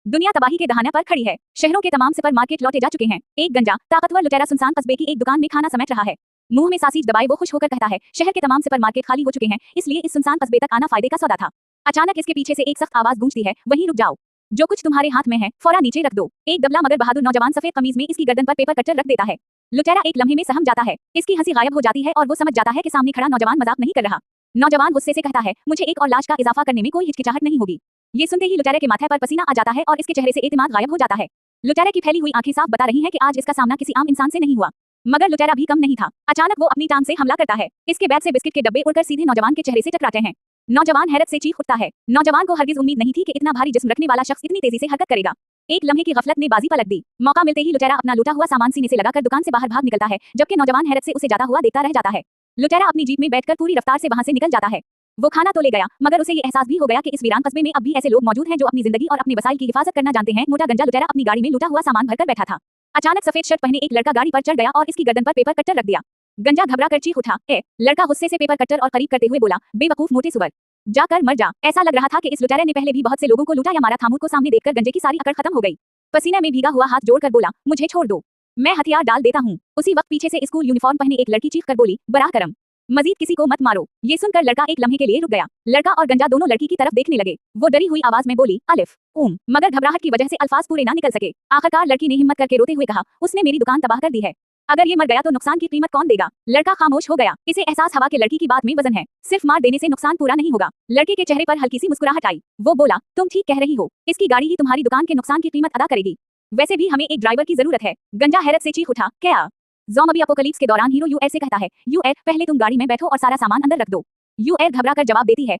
दुनिया तबाही के दहाने पर खड़ी है। शहरों के तमाम सुपरमार्केट लौटे जा चुके हैं। एक गंजा ताकतवर लुटेरा सुनसान कस्बे की एक दुकान में खाना समेट रहा है। मुंह में सासीज दबाए वो खुश होकर कहता है, शहर के तमाम सुपरमार्केट खाली हो चुके हैं, इसलिए इस सुनसान कस्बे तक आना फायदे का सौदा था। अचानक इसके पीछे से एक सख्त आवाज गूंजती है, वहीं रुक जाओ। जो कुछ तुम्हारे हाथ में है फौरन नीचे रख दो। एक दबला मगर बहादुर नौजवान सफेद कमीज में इसकी गर्दन पर पेपर कटर रख देता है। लुटेरा एक लम्हे में सहम जाता है। इसकी हंसी गायब हो जाती है और वो समझ जाता है कि सामने खड़ा नौजवान मजाक नहीं कर रहा। नौजवान गुस्से से कहता है, मुझे एक और लाश का इजाफा करने में कोई हिचकिचाहट नहीं होगी। ये सुनते ही लुटेरे के माथे पर पसीना आ जाता है और इसके चेहरे से एतमाद गायब हो जाता है। लुटेरे की फैली हुई आंखें साफ बता रही हैं कि आज इसका सामना किसी आम इंसान से नहीं हुआ। मगर लुटेरा भी कम नहीं था। अचानक वो अपनी टांग से हमला करता है। इसके बैग से बिस्किट के डब्बे उड़कर सीधे नौजवान के चेहरे से टकराते हैं। नौजवान हैरत से चीख उठता है। नौजवान को हरगिज उम्मीद नहीं थी कि इतना भारी जिस्म रखने वाला शख्स इतनी तेजी से हरकत करेगा। एक लम्हे की गफलत ने बाजी पलट दी। मौका मिलते ही लुटेरा अपना लूटा हुआ सामान सीने से लगाकर दुकान से बाहर भाग निकलता है, जबकि नौजवान हैरत से उसे जाता हुआ देखता रह जाता है। लुटेरा अपनी जीप में बैठकर पूरी रफ्तार से वहां से निकल जाता है। वो खाना तो ले गया, मगर उसे ये एहसास भी हो गया कि इस वीरान कस्बे में अब भी ऐसे लोग मौजूद हैं जो अपनी जिंदगी और अपने वसाइल की हिफाजत करना जानते हैं। मोटा गंजा लुटेरा अपनी गाड़ी में लूटा हुआ सामान भरकर बैठा था। अचानक सफेद शर्ट पहने एक लड़का गाड़ी पर चढ़ गया और इसकी गर्दन पर पेपर कट्टर रख दिया। गंजा घबरा कर चीख उठा। लड़का गुस्से से पेपर कट्टर और करीब करते हुए बोला, बेवकूफ मोटे सुअर, जाकर मर जा। ऐसा लग रहा था कि इस लुटेरे ने पहले भी बहुत से लोगों को लूटा या मारा था। मुंह को सामने देखकर गंजे की सारी अकड़ खत्म हो गई। पसीने में भीगा हुआ हाथ जोड़कर बोला, मुझे छोड़ दो, मैं हथियार डाल देता हूँ। उसी वक्त पीछे से स्कूल यूनिफॉर्म पहने एक लड़की चीख कर बोली, बराह करम, मजीद किसी को मत मारो। ये सुनकर लड़का एक लम्हे के लिए रुक गया। लड़का और गंजा दोनों लड़की की तरफ देखने लगे। वो डरी हुई आवाज में बोली, अलिफ मगर घबराहट की वजह से अल्फाज पूरे ना निकल सके। आखिरकार लड़की ने हिम्मत करके रोते हुए कहा, उसने मेरी दुकान तबाह कर दी है। अगर ये मर गया तो नुकसान की कीमत कौन देगा। लड़का खामोश हो गया। इसे एहसास हवा के लड़की की बात में वजन है। सिर्फ मार देने से नुकसान पूरा नहीं होगा। लड़के के चेहरे पर हल्की सी मुस्कुराहट आई। वो बोला, तुम ठीक कह रही हो, इसकी गाड़ी ही तुम्हारी दुकान के नुकसान की कीमत अदा करेगी। वैसे भी हमें एक ड्राइवर की जरूरत है। गंजा हैरत से चीख उठा, क्या? ज़ॉम्बी अपोकलिप्स के दौरान हीरो यूएस से कहता है, यूएस पहले तुम गाड़ी में बैठो और सारा सामान अंदर रख दो। यूएस घबराकर जवाब देती है,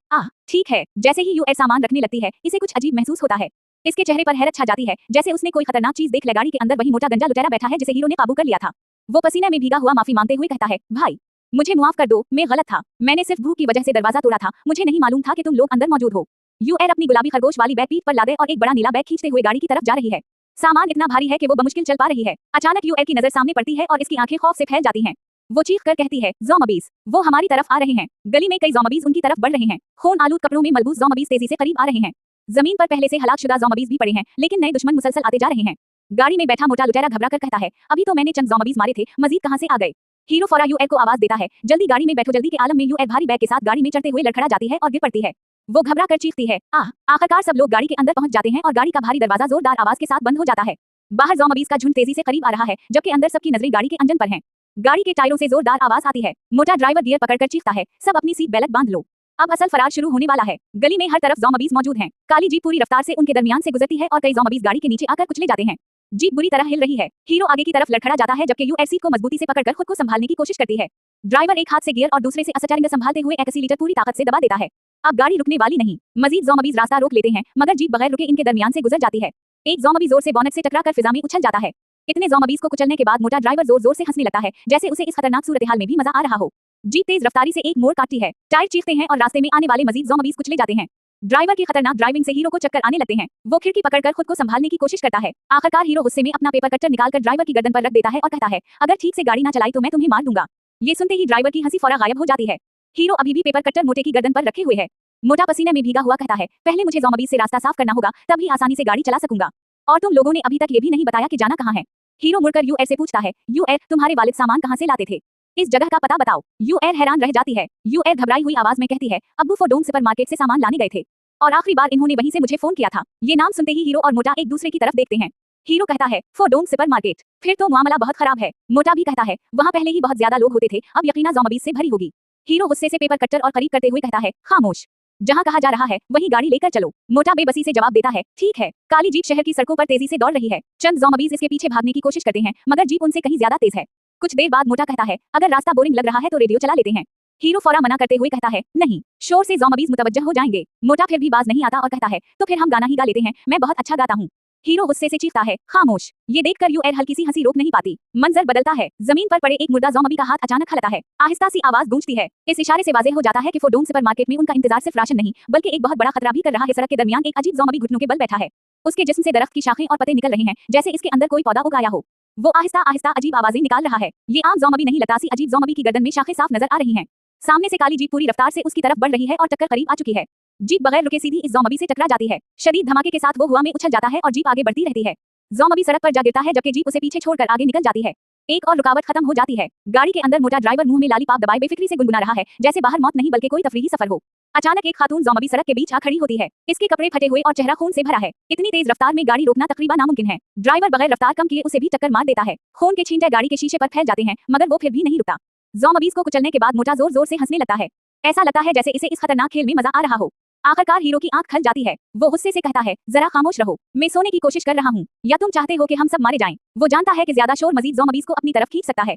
ठीक है। जैसे ही यूएस सामान रखने लगती है, इसे कुछ अजीब महसूस होता है। इसके चेहरे पर हैरत छा जाती है, जैसे उसने कोई खतरनाक चीज देख ली। गाड़ी के अंदर वही मोटा गंजा लुटेरा बैठा है जिसे हीरो ने काबू कर लिया था। वो पसीने में भीगा हुआ माफी मांगते हुए कहता है, भाई मुझे माफ कर दो, मैं गलत था। मैंने सिर्फ भूख की वजह से दरवाजा तोड़ा था। मुझे नहीं मालूम था कि तुम लोग अंदर मौजूद हो। यूएस अपनी गुलाबी खरगोश वाली बैग पीठ पर लादे और एक बड़ा नीला बैग खींचते हुए गाड़ी की तरफ जा रही है। सामान इतना भारी है कि वो बमुश्किल चल पा रही है। अचानक यूएस की नजर सामने पड़ती है और इसकी आंखें खौफ से फैल जाती हैं। वो चीख कर कहती है, ज़ॉम्बीज़, वो हमारी तरफ आ रहे हैं। गली में कई ज़ॉम्बीज़ उनकी तरफ बढ़ रहे हैं। खून आलूद कपड़ों में मलबूस ज़ॉम्बीज़ तेजी से करीब आ रहे हैं। जमीन पर पहले से हलाकशुदा ज़ॉम्बीज़ भी पड़े हैं, लेकिन नए दुश्मन मुसलसल आते जा रहे हैं। गाड़ी में बैठा मोटा लुटेरा घबरा कर कहता है, अभी तो मैंने चंद ज़ॉम्बीज़ मारे थे, मजीद कहां से आ गए। हीरो फौरा यूएस को आवाज देता है, जल्दी गाड़ी में बैठो। जल्दी के आलम में यूएस भारी बैग के साथ गाड़ी में चढ़ते हुए लड़खड़ा जाती है और गिर पड़ती है। वो घबरा कर चीखती है, आखिरकार सब लोग गाड़ी के अंदर पहुंच जाते हैं और गाड़ी का भारी दरवाजा जोरदार आवाज के साथ बंद हो जाता है। बाहर ज़ॉम्बीज़ का झुंड तेजी से करीब आ रहा है, जबकि अंदर सबकी नजरें गाड़ी के इंजन पर हैं। गाड़ी के टायरों से जोरदार आवाज आती है। मोटा ड्राइवर गियर पकड़कर चीखता है, सब अपनी सीट बेल्ट बांध लो, अब असल फरार शुरू होने वाला है। गली में हर तरफ ज़ॉम्बीज़ मौजूद हैं। काली जीप पूरी रफ्तार से उनके दरमियान से गुजरती है और कई ज़ॉम्बीज़ गाड़ी के नीचे आकर कुचले जाते हैं। जीप बुरी तरह हिल रही है। हीरो आगे की तरफ लड़खड़ा जाता है, जबकि यूएस सीट को मजबूती से पकड़कर खुद को संभालने की कोशिश करती है। ड्राइवर एक हाथ से गियर और दूसरे से स्टीयरिंग संभालते हुए एक्सीलरेटर पूरी ताकत से दबा देता है। अब गाड़ी रुकने वाली नहीं। मजीद ज़ॉम्बीज़ रास्ता रोक लेते हैं, मगर जीप बगैर रुके इनके दरमियान से गुजर जाती है। एक ज़ॉम्बी जोर से बोनट से टकराकर फिजा में उछल जाता है। इतने ज़ॉम्बीज़ को कुचलने के बाद मोटा ड्राइवर जोर जोर से हंसने लगता है, जैसे उसे इस खतरनाक सूरत-ए-हाल में भी मजा आ रहा हो। जीप तेज रफ्तारी से एक मोड़ काटती है। टायर चीखते हैं और रास्ते में आने वाले मजीद ज़ॉम्बीज़ कुचले जाते हैं। ड्राइवर की खतरनाक ड्राइविंग से हीरो को चक्कर आने लगते हैं। वो खिड़की पकड़कर खुद को संभालने की कोशिश करता है। आखिरकार हीरो गुस्से में अपना पेपर कटर निकालकर ड्राइवर की गर्दन पर रख देता है और कहता है, अगर ठीक से गाड़ी ना चलाई तो मैं तुम्हें मार दूंगा। ये सुनते ही ड्राइवर की हंसी फौरा गायब हो जाती है। हीरो अभी भी पेपर कटर मोटे की गर्दन पर रखे हुए है। मोटा पसीने में भीगा हुआ कहता है, पहले मुझे ज़ॉम्बीज़ से रास्ता साफ करना होगा, तभी आसानी से गाड़ी चला सकूंगा। और तुम लोगों ने अभी तक ये भी नहीं बताया कि जाना कहाँ है। हीरो मुड़कर यूएस से पूछता है, यूएस तुम्हारे वालिद सामान कहाँ से लाते थे, इस जगह का पता बताओ। यूएस हैरान रह जाती है। यूएस घबराई हुई आवाज में कहती है, अब्बू फोडोंग सुपरमार्केट से सामान लाने गए थे और आखिरी बार इन्होंने वहीं से मुझे फोन किया था। ये नाम सुनते ही हीरो और मोटा एक दूसरे की तरफ देखते हैं। हीरो कहता है, फोडोंग सुपरमार्केट, फिर तो मामला बहुत खराब है। मोटा भी कहता है, वहाँ पहले ही बहुत ज्यादा लोग होते थे, अब यकीनन ज़ॉम्बीज़ से भरी होगी। हीरो गुस्से से पेपर कटर और करीब करते हुए कहता है, खामोश, जहाँ कहा जा रहा है वहीं गाड़ी लेकर चलो। मोटा बेबसी से जवाब देता है, ठीक है। काली जीप शहर की सड़कों पर तेजी से दौड़ रही है। चंद ज़ॉम्बीज़ इसके पीछे भागने की कोशिश करते हैं, मगर जीप उनसे कहीं ज्यादा तेज है। कुछ देर बाद मोटा कहता है, अगर रास्ता बोरिंग लग रहा है तो रेडियो चला लेते हैं। हीरो फौरा मना करते हुए कहता है, नहीं, शोर से ज़ॉम्बीज़ मुतवज्जह हो जाएंगे। मोटा फिर भी बाज नहीं आता और कहता है, तो फिर हम गाना ही गा लेते हैं, मैं बहुत अच्छा गाता हूँ। हीरो गुस्से से चीखता है, खामोश। ये देखकर यूएस हल्की सी हंसी रोक नहीं पाती। मंजर बदलता है। जमीन पर पड़े एक मुर्दा ज़ॉम्बी का हाथ अचानक हलता है। आहिस्ता सी आवाज गूंजती है। इस इशारे से वाज़ेह हो जाता है कि फोडोंग सुपरमार्केट में उनका इंतजार सिर्फ राशन नहीं, बल्कि एक बहुत बड़ा खतरा भी कर रहा है। सड़क के दरमियान एक अजीब ज़ॉम्बी घुटनों के बल बैठा है। उसके जिस्म से दरख्त की शाखें और पत्ते निकल रहे हैं, जैसे इसके अंदर कोई पौधा उगाया हो। वो आहिस्ता आहिस्ता अजीब आवाजें निकाल रहा है। ये आम ज़ॉम्बी नहीं, लतासी अजीब ज़ॉम्बी की गर्दन में शाखें साफ नजर आ रही हैं। सामने से काली जीप पूरी रफ्तार से उसकी तरफ बढ़ रही है और टक्कर करीब आ चुकी है। जीप बगैर रुके सीधी इस ज़ॉम्बी से टकरा जाती है। शदीद धमाके के साथ वो हवा में उछल जाता है और जीप आगे बढ़ती रहती है। ज़ॉम्बी सड़क पर जा गिरता है जबकि जीप उसे पीछे छोड़कर आगे निकल जाती है। एक और रुकावट खत्म हो जाती है। गाड़ी के अंदर मोटा ड्राइवर मुंह में लालीपॉप दबाए बेफिक्री से गुनगुना रहा है, जैसे बाहर मौत नहीं बल्कि कोई तफरीही सफर हो। अचानक एक खातून ज़ॉम्बी सड़क के बीच आ खड़ी होती है। इसके कपड़े फटे हुए और चेहरा खून से भरा है। इतनी तेज रफ्तार में गाड़ी रोकना तकरीबन नामुमकिन है। ड्राइवर बगैर रफ्तार कम किए उसे भी टक्कर मार देता है। खून के छींटे गाड़ी के शीशे पर फैल जाते हैं, मगर वो फिर भी नहीं रुकता। ज़ॉम्बीज़ को कुचलने के बाद मोटा जोर जोर से हंसने लगता है। ऐसा लगता है जैसे इसे इस खतरनाक खेल में मजा आ रहा हो। आखिरकार हीरो की आंख खल जाती है। वो गुस्से से कहता है, जरा खामोश रहो, मैं सोने की कोशिश कर रहा हूँ, या तुम चाहते हो कि हम सब मारे जाएं? वो जानता है कि ज्यादा शोर मजीद ज़ॉम्बीज़ को अपनी तरफ खींच सकता है।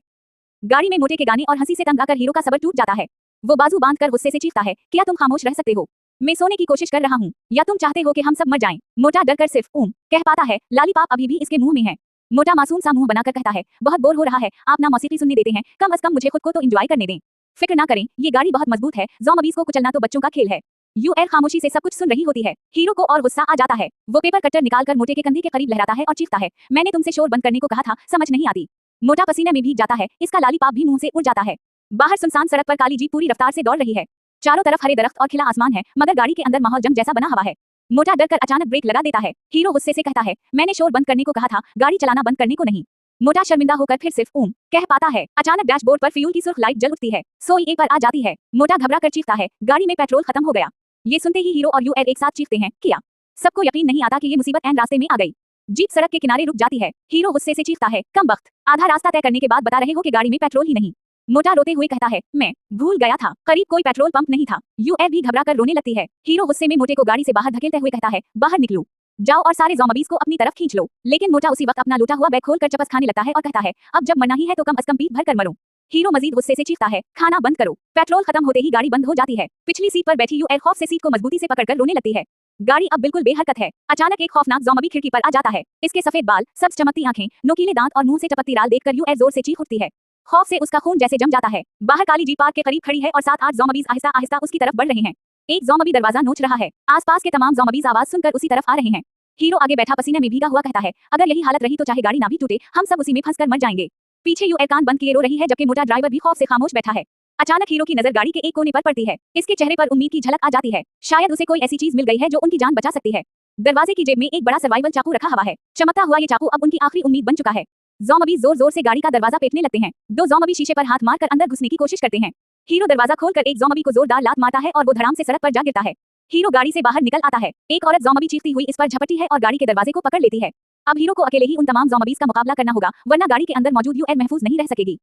गाड़ी में मोटे के गाने और हंसी से तंग आकर हीरो का सब्र टूट जाता है। वो बाजू बांधकर गुस्से से चीखता है, क्या तुम खामोश रह सकते हो? मैं सोने की कोशिश कर रहा हूँ, या तुम चाहते हो कि हम सब मर जाएं? मोटा डरकर सिर्फ कह पाता है। लालीपॉप अभी भी इसके मुंह में है। मोटा मासूम सा मुंह बनाकर कहता है, बहुत बोर हो रहा है, आप ना मौसीकी सुनने देते हैं, कम अज कम मुझे खुद को तो एंजॉय करने दें। फिक्र ना करें, ये गाड़ी बहुत मजबूत है, ज़ॉम्बीज़ को कुचलना तो बच्चों का खेल है। यूएल खामोशी से सब कुछ सुन रही होती है। हीरो को और गुस्सा आ जाता है। वो पेपर कटर निकालकर मोटे के कंधे के करीब लहराता है और चीखता है, मैंने तुमसे शोर बंद करने को कहा था, समझ नहीं आती। मोटा पसीने में भीग जाता है, इसका लालीपॉप भी मुंह से उड़ जाता है। बाहर सुनसान सड़क पर काली जीप पूरी रफ्तार से दौड़ रही है। चारों तरफ हरे दरख्त और खिला आसमान है, मगर गाड़ी के अंदर माहौल जंग जैसा बना हुआ है। मोटा डरकर अचानक ब्रेक लगा देता है। हीरो गुस्से से कहता है, मैंने शोर बंद करने को कहा था, गाड़ी चलाना बंद करने को नहीं। मोटा शर्मिंदा होकर फिर सिर्फ कह पाता है। अचानक डैशबोर्ड पर फ्यूल की सुर्ख लाइट जल उठती है। सोई ए पर आ जाती है। मोटा घबरा कर चीखता है, गाड़ी में पेट्रोल खत्म हो गया। ये सुनते ही हीरो और यूएल एक साथ चीखते हैं, क्या? सबको यकीन नहीं आता कि ये मुसीबत ऐन रास्ते में आ गई। जीप सड़क के किनारे रुक जाती है। हीरो गुस्से से चीखता है, कम वक्त, आधा रास्ता तय करने के बाद बता रहे हो कि गाड़ी में पेट्रोल ही नहीं। मोटा रोते हुए कहता है, मैं भूल गया था, करीब कोई पेट्रोल पंप नहीं था। यूएल भी घबरा कर रोने लगती है। हीरो गुस्से में मोटे को गाड़ी से बाहर धकेलते हुए कहता है, बाहर निकलो, जाओ और सारे ज़ॉम्बीज़ को अपनी तरफ खींच लो। लेकिन मोटा उसी वक्त अपना लूटा हुआ बैग खोलकर चपस खाने लगता है और कहता है, अब जब मरना ही है तो कम अज कम पीठ भर कर मरो। हीरो मजीद गुस्से से चीखता है, खाना बंद करो। पेट्रोल खत्म होते ही गाड़ी बंद हो जाती है। पिछली सीट पर बैठी यूएल खौफ से सीट को मजबूती से पकड़कर रोने लगती है। गाड़ी अब बिल्कुल बेहरकत है। अचानक एक खौफनाक ज़ॉम्बी खिड़की पर आ जाता है। इसके सफेद बाल, सब्ज चमकती आंखें, नुकीले दांत और मुंह से टपकती लाल देखकर यूएल जोर से चीख उठती है। खौफ से उसका खून जैसे जम जाता है। बाहर काली जीप पार्क के करीब खड़ी है और 7-8 ज़ॉम्बीज़ आहिस्ता आहिस्ता उसकी तरफ बढ़ रहे हैं। एक ज़ॉम्बी दरवाजा नोच रहा है। आसपास के तमाम ज़ॉम्बीज़ आवाज सुनकर उसी तरफ आ रहे हैं। हीरो आगे बैठा पसीने में भीगा हुआ कहता है, अगर यही हालत रही तो चाहे गाड़ी ना भी टूटे, हम सब उसी में फंसकर मर जाएंगे। पीछे यूएल कान बंद किए रो रही है जबकि मोटा ड्राइवर भी खौफ से खामोश बैठा है। अचानक हीरो की नजर गाड़ी के एक कोने पर पड़ती है। इसके चेहरे पर उम्मीद की झलक आ जाती है। शायद उसे कोई ऐसी चीज मिल गई है जो उनकी जान बचा सकती है। दरवाजे की जेब में एक बड़ा सर्वाइवल चाकू रखा हुआ है। चमकता हुआ ये चाकू अब उनकी आखिरी उम्मीद बन चुका है। ज़ॉम्बी जोर जोर से गाड़ी का दरवाजा पेटने लगते हैं। दो ज़ॉम्बी शीशे पर हाथ मारकर अंदर घुसने की कोशिश करते हैं। हीरो दरवाजा खोलकर एक ज़ॉम्बी को जोरदार लात मारता है और वो धड़ाम से सड़क पर जा गिरता है। हीरो गाड़ी से बाहर निकल आता है। एक औरत ज़ॉम्बी चीखती हुई इस पर झपटती है और गाड़ी के दरवाजे को पकड़ लेती है। अब हीरो को अकेले ही उन तमाम ज़ॉम्बीज़ का मुकाबला करना होगा, वरना गाड़ी के अंदर मौजूद यूएल महफूज नहीं रह सकेगी।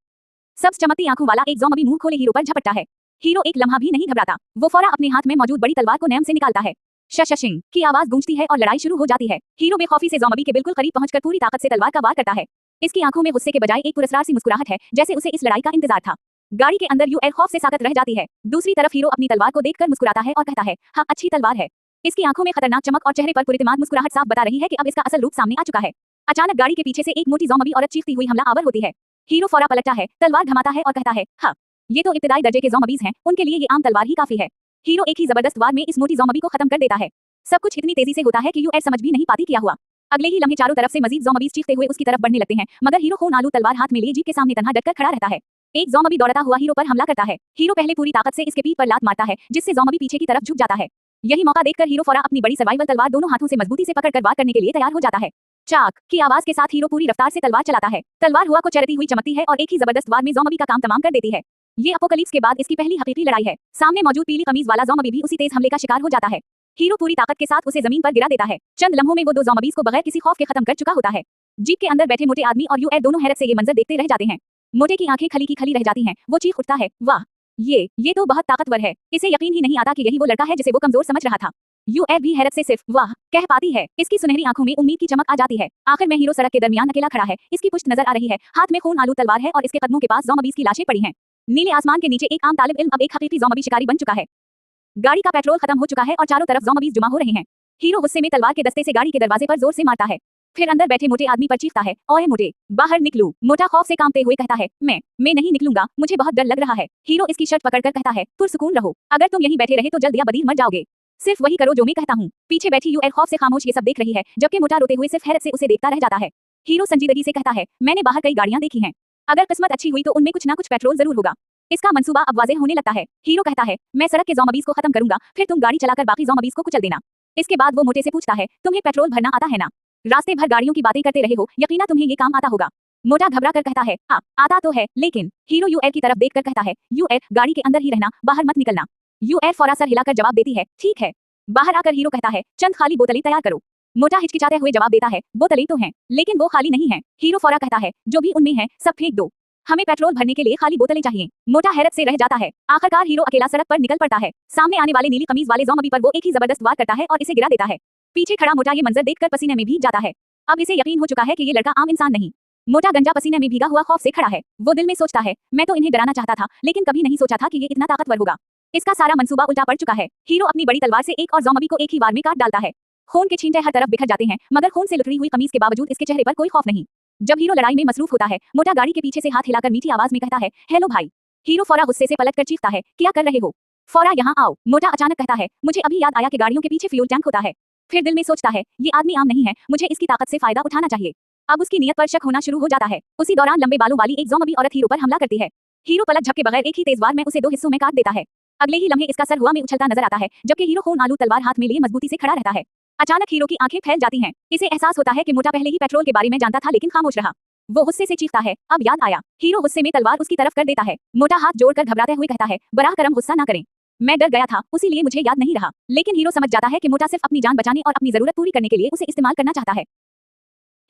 सब चमकती आंखों वाला एक ज़ॉम्बी मुंह खोले हीरो पर झपटता है। हीरो एक लम्हा भी नहीं घबराता। वो फौरन अपने हाथ में मौजूद बड़ी तलवार को नैम से निकालता है। शशिंग की आवाज गूंजती है और लड़ाई शुरू हो जाती है। हीरो बेखौफी से ज़ॉम्बी के बिल्कुल करीब पहुंचकर पूरी ताकत से तलवार का वार करता है। इसकी आंखों में गुस्से के बजाय एक पुरस्कार सी मुस्कुराहट है, जैसे उसे इस लड़ाई का इंतजार था। गाड़ी के अंदर यूएल खौफ से साकत रह जाती है। दूसरी तरफ हीरो अपनी तलवार को देखकर मुस्कुराता है और कहता है, हाँ अच्छी तलवार है। इसकी आंखों में खतरनाक चमक और चेहरे पर पुरइत्माद मुस्कुराहट साफ बता रही है कि अब इसका असल रूप सामने आ चुका है। अचानक गाड़ी के पीछे से एक मोटी ज़ॉम्बी औरत चीखती हुई हमला आवर होती है। हीरो फौरन पलटता है, तलवार घमाता है और कहता है, हाँ ये तो इब्तिदाई दर्जे के ज़ॉम्बीज़ हैं, उनके लिए ये आम तलवार ही काफी है। हीरो एक ही जबरदस्त वार में इस मोटी ज़ॉम्बी को खत्म कर देता है। सब कुछ इतनी तेजी से होता है कि यूएल समझ भी नहीं पाती क्या हुआ। अगले ही लम्हे चारों तरफ से मजीद ज़ॉम्बीज़ चीखते हुए उसकी तरफ बढ़ने लगते हैं, मगर हीरो खून आलू तलवार हाथ में लिए जीप के सामने तन्हा डटकर खड़ा रहता है। एक ज़ॉम्बी दौड़ता हुआ हीरो पर हमला करता है। हीरो पहले पूरी ताकत से इसके पीठ पर लात मारता है, जिससे ज़ॉम्बी पीछे की तरफ झुक जाता है। यही मौका देखकर हीरो फौरन अपनी बड़ी सर्वाइवल तलवार दोनों हाथों से मजबूती से पकड़कर वार करने के लिए तैयार हो जाता है। चाक की आवाज के साथ हीरो पूरी रफ्तार से तलवार चलाता है। तलवार हुआ को चरती हुई चमकती है और एक ही जबरदस्त वार में ज़ॉम्बी का काम तमाम कर देती है। ये अपोकलिप्स के बाद इसकी पहली हकीकी लड़ाई है। सामने मौजूद पीली कमीज वाला ज़ॉम्बी भी उसी तेज हमले का शिकार हो जाता है। हीरो पूरी ताकत के साथ उसे जमीन पर गिरा देता है। चंद लम्हों में वो दो ज़ॉम्बीज़ को बगैर किसी खौफ के खत्म कर चुका होता है। जीप के अंदर बैठे मोटे आदमी और यूएल दोनों हैरत से ये मंजर देखते रह जाते हैं। मोटे की आंखें खली की खली रह जाती हैं। वो चीख उठता है, वाह ये तो बहुत ताकतवर है। इसे यकीन ही नहीं आता कि यही वो लड़का है जिसे वो कमजोर समझ रहा था। यूएल भी हैरत से सिर्फ वाह कह पाती है। इसकी सुनहरी आंखों में उम्मीद की चमक आ जाती है। आखिर में हीरो सड़क के दरमियान अकेला खड़ा है। इसकी पुश्त नजर आ रही है, हाथ में खून आलू तलवार है और इसके कदमों के पास ज़ॉम्बीज़ की लाशें पड़ी हैं। नीले आसमान के नीचे एक आम तालिब इल्म अब एक हकीकी ज़ॉम्बी शिकारी बन चुका है। गाड़ी का पेट्रोल खत्म हो चुका है और चारों तरफ ज़ॉम्बीज़ जुमा हो रहे हैं। हीरो गुस्से में तलवार के दस्ते से गाड़ी के दरवाजे पर जोर से मारता है। फिर अंदर बैठे मोटे आदमी पर चीखता है, ओए मोटे, बाहर निकलो। मोटा खौफ से कांपते हुए कहता है, मैं नहीं निकलूंगा, मुझे बहुत डर लग रहा है। हीरो इसकी शर्ट पकड़कर कहता है, पुरसुकून रहो, अगर तुम यहीं बैठे रहे तो जल्द या बदीर मर जाओगे। सिर्फ वही करो जो मैं कहता हूँ। पीछे बैठी यूएल खौफ से खामोश ये सब देख रही है, जबकि मोटा रोते हुए सिर्फ हैरत से उसे देखता रह जाता है। हीरो संजीदगी से कहता है, मैंने बाहर कई गाड़ियां देखी हैं, अगर किस्मत अच्छी हुई तो उनमें कुछ ना कुछ पेट्रोल जरूर होगा। इसका मंसूबा अब वाज़ेह होने लगता है। हीरो कहता है, मैं सड़क के ज़ॉम्बीज़ को खत्म करूंगा, फिर तुम गाड़ी चलाकर बाकी ज़ॉम्बीज़ को कुचल देना। इसके बाद वो मोटे से पूछता है, तुम्हें पेट्रोल भरना आता है ना? रास्ते भर गाड़ियों की बातें करते रहे हो, यकीनन तुम्हें ये काम आता होगा। मोटा घबरा कर कहता है, हाँ आता तो है, लेकिन हीरो यूएल की तरफ देखकर कहता है, यूएल गाड़ी के अंदर ही रहना, बाहर मत निकलना। यूएल फौरा सर हिलाकर जवाब देती है, ठीक है। बाहर आकर हीरो कहता है, चंद खाली बोतलें तैयार करो। मोटा हिचकिचाते हुए जवाब देता है, बोतलें तो हैं, लेकिन वो खाली नहीं है। हीरो फौरा कहता है, जो भी उनमें है सब फेंक दो, हमें पेट्रोल भरने के लिए खाली बोतलें चाहिए। मोटा हैरत से रह जाता है। आखिरकार हीरो अकेला सड़क पर निकल पड़ता है। सामने आने वाले नीली कमीज वाले ज़ॉम्बी पर वो एक ही जबरदस्त वार करता है और इसे गिरा देता है। पीछे खड़ा मोटा ये मंजर देखकर पसीने में भीग जाता है। अब इसे यकीन हो चुका है कि ये लड़का आम इंसान नहीं। मोटा गंजा पसीने में भीगा हुआ खौफ से खड़ा है। वो दिल में सोचता है, मैं तो इन्हें डराना चाहता था, लेकिन कभी नहीं सोचा था कि ये इतना ताकतवर होगा। इसका सारा मंसूबा उल्टा पड़ चुका है। हीरो अपनी बड़ी तलवार से एक और ज़ॉम्बी को एक ही वार में काट डालता है। खून के छींटे हर तरफ बिखर जाते हैं, मगर खून से लुथड़ी हुई कमीज के बावजूद इसके चेहरे पर कोई खौफ नहीं। जब हीरो लड़ाई में मसरूफ होता है, मोटा गाड़ी के पीछे से हाथ हिलाकर मीठी आवाज में कहता है, हेलो भाई। हीरो फौरा गुस्से से पलटकर चीखता है, क्या कर रहे हो? फौरा यहाँ आओ। मोटा अचानक कहता है, मुझे अभी याद आया कि गाड़ियों के पीछे फ्यूल टैंक होता है। फिर दिल में सोचता है, ये आदमी आम नहीं है, मुझे इसकी ताकत से फायदा उठाना चाहिए। अब उसकी नियत पर शक होना शुरू हो जाता है। उसी दौरान लंबे बालों वाली एक ज़ॉम्बी औरत हीरो पर हमला करती है। हीरो पलक झपके बगैर एक ही तेज वार में उसे दो हिस्सों में काट देता है। अगले ही लम्हे इसका सर हवा में उछलता नजर आता है, जबकि हीरो खून आलू तलवार हाथ में लिए मजबूती से खड़ा रहता है। अचानक हीरो की आंखें फैल जाती हैं। इसे एहसास होता है कि मोटा पहले ही पेट्रोल के बारे में जानता था, लेकिन खामोश रहा। वो गुस्से से चीखता है, अब याद आया। हीरो गुस्से में तलवार उसकी तरफ कर देता है। मोटा हाथ जोड़कर घबराते हुए कहता है, बराह करम गुस्सा ना करें, मैं डर गया था, इसीलिए मुझे याद नहीं रहा। लेकिन हीरो समझ जाता है कि मोटा सिर्फ अपनी जान बचाने और अपनी जरूरत पूरी करने के लिए उसे इस्तेमाल करना चाहता है।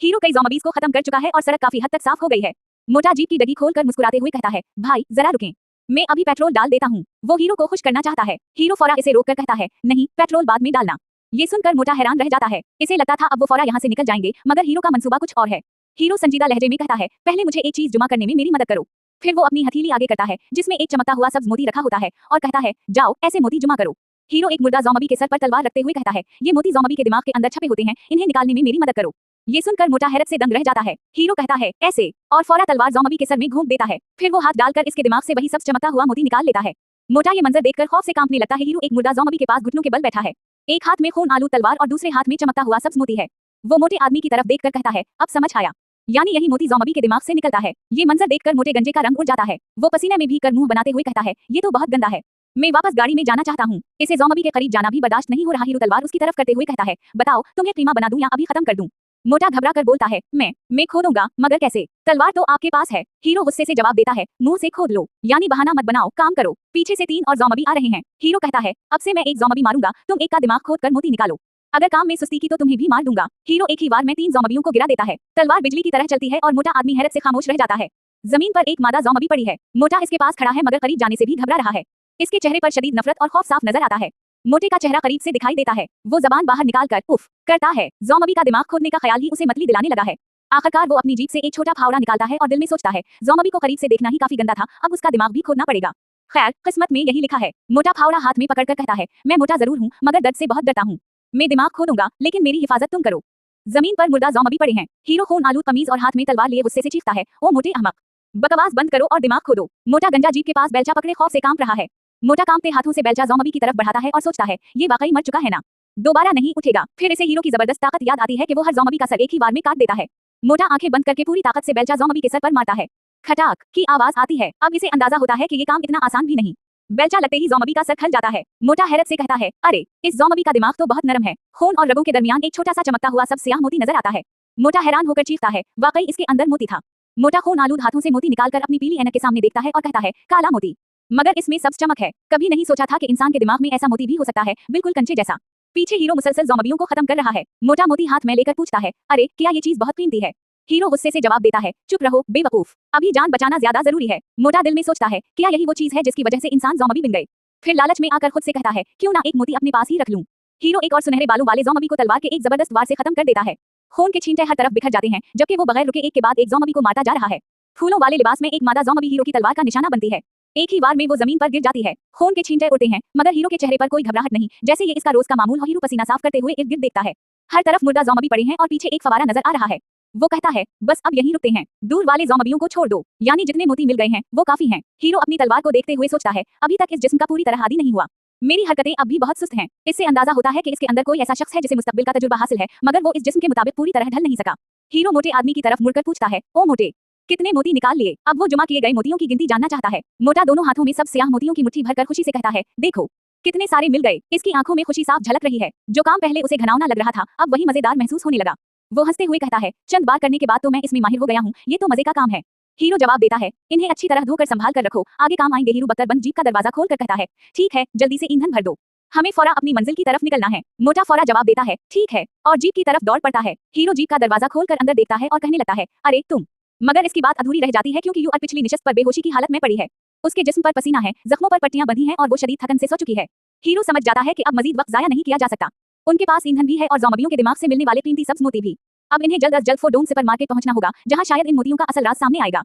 हीरो कई ज़ॉम्बीज़ को खत्म कर चुका है और सड़क काफी हद तक साफ हो गई है। मोटा जीप की डगी खोलकर मुस्कुराते हुए कहता है, भाई जरा रुकें, मैं अभी पेट्रोल डाल देता हूँ। वो हीरो को खुश करना चाहता है। हीरो फौरा इसे रोककर कहता है, नहीं, पेट्रोल बाद में डालना। ये सुनकर मोटा हैरान रह जाता है। इसे लगता था अब वो फौरा यहाँ से निकल जाएंगे, मगर हीरो का मंसूबा कुछ और है। हीरो संजीदा लहजे में कहता है, पहले मुझे एक चीज जुमा करने में मेरी मदद करो। फिर वो अपनी हथेली आगे करता है, जिसमें एक चमकता हुआ सब्ज मोती रखा होता है, और कहता है, जाओ ऐसे मोती जुमा करो। हीरो एक मुर्दा ज़ॉम्बी के सर पर तलवार रखते हुए कहता है, ये मोती ज़ॉम्बी के दिमाग के अंदर छपे होते हैं, इन्हें निकालने में मेरी मदद करो। ये सुनकर मोटा हैरत से दंग रह जाता है। हीरो कहता है, ऐसे, और फौरा तलवार ज़ॉम्बी के सर में घोंप देता है। फिर वो हाथ डालकर इसके दिमाग से वही सब चमकता हुआ मोती निकाल लेता है। मोटा ये मंजर देखकर खौफ से कांपने लगता है। हीरो एक मुर्दा ज़ॉम्बी के पास घुटनों के बल बैठा है। एक हाथ में खून आलू तलवार और दूसरे हाथ में चमकता हुआ सब्ज मोती है। वो मोटे आदमी की तरफ देखकर कहता है, अब समझ आया, यानी यही मोती ज़ॉम्बी के दिमाग से निकलता है। ये मंजर देखकर मोटे गंजे का रंग उड़ जाता है। वो पसीने में भीगकर मुंह बनाते हुए कहता है, ये तो बहुत गंदा है, मैं वापस गाड़ी में जाना चाहता हूँ। इसे ज़ॉम्बी के करीब जाना भी बर्दाश्त नहीं हो रहा। हीरो तलवार उसकी तरफ करते हुए कहता है, बताओ तुम्हें कीमा बना दूं या अभी खत्म कर दूं? मोटा घबरा कर बोलता है, मैं खो दूंगा, मगर कैसे? तलवार तो आपके पास है। हीरो गुस्से से जवाब देता है, मुंह से खोद लो, यानी बहाना मत बनाओ, काम करो। पीछे से 3 और ज़ॉम्बी आ रहे हैं। हीरो कहता है, अब से मैं एक ज़ॉम्बी मारूंगा, तुम एक का दिमाग खोद कर मोती निकालो। अगर काम में सुस्ती की तो तुम्हें भी मार दूंगा। हीरो एक ही वार में 3 ज़ॉम्बियों को गिरा देता है। तलवार बिजली की तरह चलती है और मोटा आदमी हैरत से खामोश रह जाता है। जमीन पर एक मादा ज़ॉम्बी पड़ी है। मोटा इसके पास खड़ा है, मगर करीब जाने से भी घबरा रहा है। इसके चेहरे पर शदीद नफरत और खौफ साफ नजर आता है। मोटे का चेहरा करीब से दिखाई देता है। वो जबान बाहर निकालकर उफ करता है। ज़ॉम्बी का दिमाग खोदने का ख्याल ही उसे मतली दिलाने लगा है। आखिरकार वो अपनी जीभ से एक छोटा फावड़ा निकालता है और दिल में सोचता है, ज़ॉम्बी को करीब से देखना ही काफी गंदा था, अब उसका दिमाग भी खोदना पड़ेगा। खैर, किस्मत में यही लिखा है। मोटा फावड़ा हाथ में पकड़कर कहता है, मैं मोटा जरूर हूँ, मगर दर्द से बहुत डरता हूँ। मैं दिमाग खोदूंगा, लेकिन मेरी हिफाजत तुम करो। जमीन पर मुर्दा ज़ॉम्बी पड़े हैं। हीरो खून आलू कमीज और हाथ में तलवार लिए गुस्से से चीखता है, ओ मोटे अहमक, बकवास बंद करो और दिमाग खोदो। मोटा गंजा जीप के पास बेलचा पकड़े खौफ से कांप रहा है। मोटा कांपते हाथों से बेलचा ज़ॉम्बी की तरफ बढ़ाता है और सोचता है, ये वाकई मर चुका है ना, दोबारा नहीं उठेगा। फिर इसे हीरो की जबरदस्त ताकत याद आती है कि वो हर ज़ॉम्बी का सर एक ही बार में काट देता है। मोटा आंखें बंद करके पूरी ताकत से बेलचा ज़ॉम्बी के सर पर मारता है। खटाक की आवाज आती है। अब इसे अंदाजा होता है कि ये काम इतना आसान भी नहीं। बेलचा लगते ही ज़ॉम्बी का सर खल जाता है। मोटा हैरत से कहता है, अरे, इस ज़ॉम्बी का दिमाग तो बहुत नरम है। खून और रगों के दरमियान एक छोटा सा चमकता हुआ सब स्याह मोती नजर आता है। मोटा हैरान होकर चीखता है, वाकई इसके अंदर मोती था। मोटा खून आलूद हाथों से मोती निकालकर अपनी पीली ऐनक के सामने देखता है और कहता है, काला मोती, मगर इसमें सब चमक है। कभी नहीं सोचा था कि इंसान के दिमाग में ऐसा मोती भी हो सकता है, बिल्कुल कंचे जैसा। पीछे हीरो मुसलसल ज़ॉम्बियों को खत्म कर रहा है। मोटा मोती हाथ में लेकर पूछता है, अरे, क्या ये चीज बहुत कीमती है? हीरो गुस्से से जवाब देता है, चुप रहो बेवकूफ, अभी जान बचाना ज्यादा जरूरी है। मोटा दिल में सोचता है, क्या यही वो चीज है जिसकी वजह से इंसान ज़ॉम्बी बन गए? फिर लालच में आकर खुद से कहता है, क्यों ना एक मोती अपने पास ही रख लूं। हीरो एक और सुनहरे बालों वाले ज़ॉम्बी को तलवार के एक जबरदस्त वार से खत्म कर देता है। खून के छींटे हर तरफ बिखर जाते हैं, जबकि वो बगैर रुके एक के बाद एक ज़ॉम्बी को मारता जा रहा है। फूलों वाले लिबास में एक मादा ज़ॉम्बी हीरो की तलवार का निशाना बनती है। एक ही बार में वो जमीन पर गिर जाती है। खून के छींटे उड़ते हैं, मगर हीरो के चेहरे पर कोई घबराहट नहीं, जैसे ये इसका रोज का मामूल हो। हीरो पसीना साफ करते हुए इर्द गिर्द देखता है। हर तरफ मुर्दा ज़ॉम्बी पड़े हैं और पीछे एक फवारा नजर आ रहा है। वो कहता है, बस अब यहीं रुकते हैं, दूर वाले ज़ॉम्बियों को छोड़ दो, यानी जितने मोती मिल गए हैं वो काफी हैं। हीरो अपनी तलवार को देखते हुए सोचता है, अभी तक इस जिस्म का पूरी तरह आदी नहीं हुआ, मेरी हरकतें अब भी बहुत सुस्त हैं। इससे अंदाजा होता है कि इसके अंदर कोई ऐसा शख्स है जिसे मुस्तकबिल का तजुर्बा हासिल है, मगर वो इस जिस्म के मुताबिक पूरी तरह ढल नहीं सका। हीरो मोटे आदमी की तरफ मुड़कर पूछता है, ओ मोटे, कितने मोती निकाल लिए। अब वो जमा किए गए मोतियों की गिनती जानना चाहता है। मोटा दोनों हाथों में सब स्याह मोतियों की मुट्ठी भरकर खुशी से कहता है, देखो कितने सारे मिल गए। इसकी आंखों में खुशी साफ झलक रही है। जो काम पहले उसे घिनौना लग रहा था, अब वही मजेदार महसूस होने लगा। वो हंसते हुए कहता है, चंद बार करने के बाद तो मैं इसमें माहिर हो गया हूँ, ये तो मजे का काम है। हीरो जवाब देता है, इन्हें अच्छी तरह धोकर संभाल कर रखो, आगे काम आएंगे। हीरो बख्तरबंद जीप का दरवाजा खोलकर कहता है, ठीक है, जल्दी से ईंधन भर दो, हमें फौरा अपनी मंजिल की तरफ निकलना है। मोटा फौरा जवाब देता है, ठीक है, और जीप की तरफ दौड़ पड़ता है। हीरो जीप का दरवाजा खोलकर अंदर देखता है और कहने लगता है, अरे तुम। मगर इसकी बात अधूरी रह जाती है क्योंकि यूआर पिछली निशस्त पर बेहोशी की हालत में पड़ी है। उसके जिस्म पर पसीना है, जख्मों पर पट्टियां बंधी हैं और वो शदीद थकन से सो चुकी है। हीरो समझ जाता है कि अब मजीद वक्त जाया नहीं किया जा सकता। उनके पास ईंधन भी है और ज़ॉम्बियों के दिमाग से मिलने वाले कीमती सब्ज मोती भी। अब इन्हें जल्द अज जल्द फोडोम सुपरमार्केट पहुंचना होगा, जहां शायद इन मोतियों का असल राज सामने आएगा।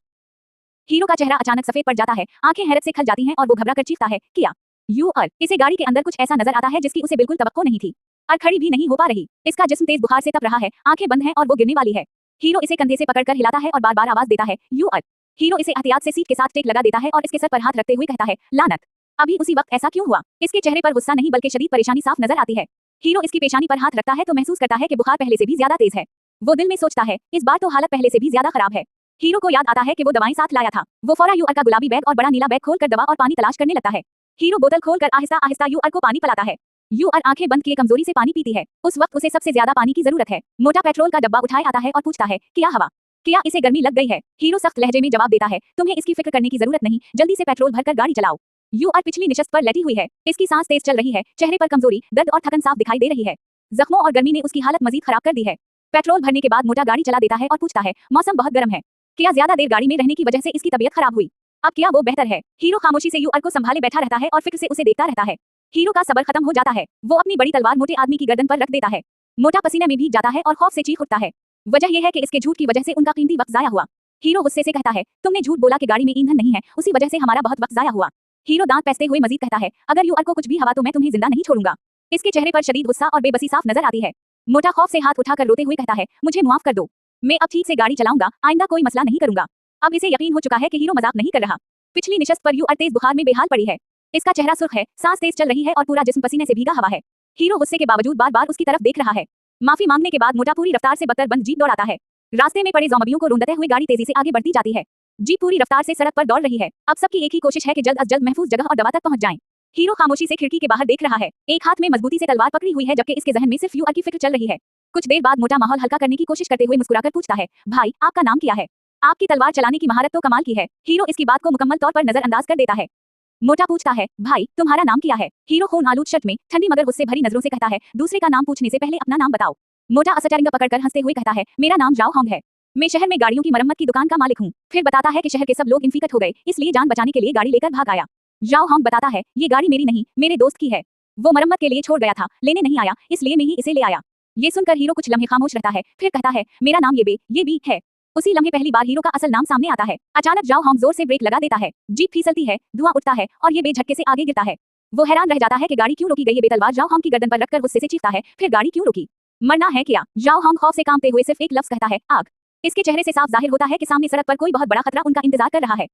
हीरो का चेहरा अचानक सफेद पड़ जाता है, आंखें हैरत से खल जाती हैं और वो घबरा कर चीखता है, क्या? यूआर। इसे गाड़ी के अंदर कुछ ऐसा नजर आता है जिसकी उसे बिल्कुल तवक्को नहीं थी। और खड़ी भी नहीं हो पा रही। इसका जिस्म तेज बुखार से तप रहा है, आंखें बंद हैं और वो गिरने वाली है। हीरो इसे कंधे से पकड़कर हिलाता है और बार बार आवाज देता है, यूआर। हीरो इसे एहतियात से सीट के साथ टेक लगा देता है और इसके सर पर हाथ रखते हुए कहता है, लानत। अभी उसी वक्त ऐसा क्यों हुआ? इसके चेहरे पर गुस्सा नहीं बल्कि शदीद परेशानी साफ नजर आती है। हीरो इसकी पेशानी पर हाथ रखता है तो महसूस करता है कि बुखार पहले से भी ज्यादा तेज है। वो दिल में सोचता है, इस बार तो हालत पहले से भी ज्यादा खराब है। हीरो को याद आता है कि वो दवाएं साथ लाया था। वो फौरा यूआर का गुलाबी बैग और बड़ा नीला बैग खोलकर दवा और पानी तलाश करने लगता है। हीरो बोतल खोलकर आहिस्ता आहिस्ता यूआर को पानी पिलाता है। यूआर आंखें बंद किए कमजोरी से पानी पीती है। उस वक्त उसे सबसे ज्यादा पानी की जरूरत है। मोटा पेट्रोल का डब्बा उठाए आता है और पूछता है, क्या हवा? क्या इसे गर्मी लग गई है? हीरो सख्त लहजे में जवाब देता है, तुम्हें इसकी फिक्र करने की जरूरत नहीं, जल्दी से पेट्रोल भरकर गाड़ी चलाओ। यूआर पिछली निशस्त पर लेटी हुई है। इसकी सांस तेज चल रही है, चेहरे पर कमजोरी, दर्द और थकन साफ दिखाई दे रही है। जख्मों और गर्मी ने उसकी हालत मजीद खराब कर दी है। पेट्रोल भरने के बाद मोटा गाड़ी चला देता है और पूछता है, मौसम बहुत गर्म है, क्या ज्यादा देर गाड़ी में रहने की वजह से इसकी तबीयत खराब हुई? अब क्या वो बेहतर है? हीरो खामोशी से यूआर को संभाले बैठा रहता है और फिक्र से उसे देखता रहता है। हीरो का सब्र खत्म हो जाता है। वो अपनी बड़ी तलवार मोटे आदमी की गर्दन पर रख देता है। मोटा पसीने में भीग जाता है और खौफ से चीख उठता है। वजह यह है कि इसके झूठ की वजह से उनका कीमती वक्त जाया हुआ। हीरो गुस्से से कहता है, तुमने झूठ बोला कि गाड़ी में ईंधन नहीं है, उसी वजह से हमारा बहुत वक्त जाया हुआ। हीरो दांत पैसते हुए मजीद कहता है, अगर यूआर को कुछ भी हवा तो मैं तुम्हें जिंदा नहीं छोड़ूंगा। इसके चेहरे पर शदीद गुस्सा और बेबसी साफ नजर आती है। मोटा खौफ से हाथ उठाकर रोते हुए कहता है, मुझे माफ कर दो, मैं अब ठीक से गाड़ी चलाऊंगा, आइंदा कोई मसला नहीं करूंगा। अब इसे यकीन हो चुका है कि हीरो मजाक नहीं कर रहा। पिछली निशस्त पर यूआर तेज बुखार में बेहाल पड़ी है। इसका चेहरा सुर्ख है, सांस तेज चल रही है और पूरा जिस्म पसीने से भीगा हवा है। हीरो गुस्से के बावजूद बार बार उसकी तरफ देख रहा है। माफी मांगने के बाद मोटा पूरी रफ्तार से बख्तरबंद जीप दौड़ाता है। रास्ते में पड़े ज़ॉम्बियों को ढूंढते हुए गाड़ी तेजी से आगे बढ़ती जाती है। जीप पूरी रफ्तार से सड़क पर दौड़ रही है। अब सबकी एक ही कोशिश है कि जल्द अज जल्द महफूज जगह और दवा तक पहुंच जाएं। हीरो खामोशी से खिड़की के बाहर देख रहा है। एक हाथ में मजबूती से तलवार पकड़ी हुई है जबकि इसके जहन में सिर्फ यूआर की फिक्र चल रही है। कुछ देर बाद मोटा माहौल हल्का करने की कोशिश करते हुए मुस्कुराकर पूछता है, भाई आपका नाम क्या है? आपकी तलवार चलाने की महारत तो कमाल की है। हीरो इसकी बात को मुकम्मल तौर पर नजरअंदाज कर देता है। मोटा पूछता है, भाई तुम्हारा नाम क्या है? हीरो खून आलूद शर्ट में ठंडी मगर गुस्से भरी नजरों से कहता है, दूसरे का नाम पूछने से पहले अपना नाम बताओ। मोटा असटरिंग पकड़कर हंसते हुए कहता है, मेरा नाम जाओ होंग है, मैं शहर में गाड़ियों की मरम्मत की दुकान का मालिक हूँ। फिर बताता है कि शहर के सब लोग इन्फिकट हो गए, इसलिए जान बचाने के लिए गाड़ी लेकर भाग आया। जाओ होंग बताता है, ये गाड़ी मेरी नहीं, मेरे दोस्त की है, वो मरम्मत के लिए छोड़ गया था, लेने नहीं आया, इसलिए मैं ही इसे ले आया। ये सुनकर हीरो कुछ लम्हे खामोश रहता है, फिर कहता है, मेरा नाम ये बी है। उसी लम्हे पहली बार हीरो का असल नाम सामने आता है। अचानक जाओ होंग जोर से ब्रेक लगा देता है, जीप फिसलती है, धुआं उठता है और ये बे झटके से आगे गिरता है। वो हैरान रह जाता है कि गाड़ी क्यों रोकी गई। ये बेतलवार जाओ होंग की गर्दन पर रखकर गुस्से से चीखता है, फिर गाड़ी क्यों रोकी? मरना है क्या? जाओ होंग खौफ से कांपते हुए सिर्फ एक लफ्ज कहता है, आग। इसके चेहरे से साफ जाहिर होता है कि सामने सड़क पर कोई बहुत बड़ा खतरा उनका इंतजार कर रहा है।